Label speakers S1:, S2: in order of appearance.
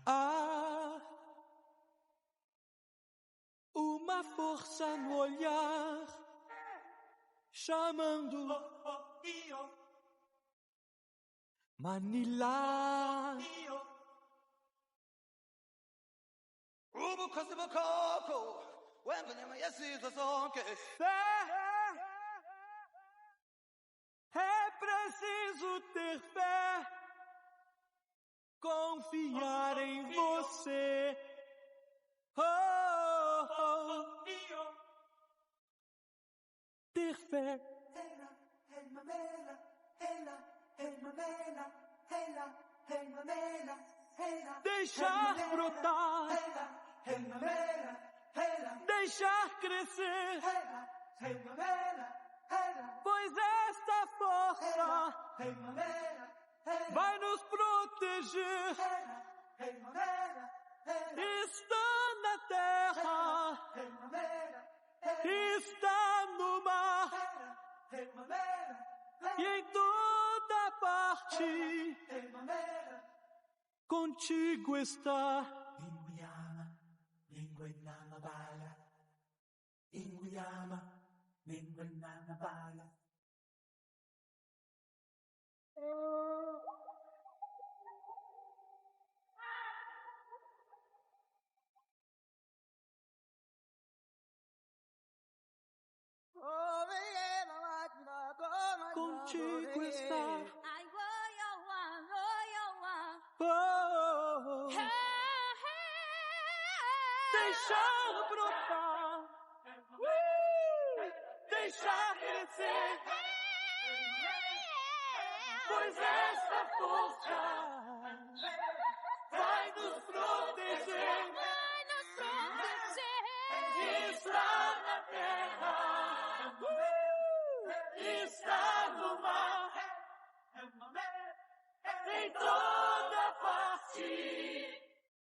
S1: Há uma força no olhar chamando Manila. É preciso ter fé, confiar em você. Ter fé. Deixar brotar. Deixar crescer. Pois esta força vai nos proteger. Está na terra, está no mar e em toda parte. Contigo está. Contigo está. Deixar brotar. Deixar crescer. Pois esta força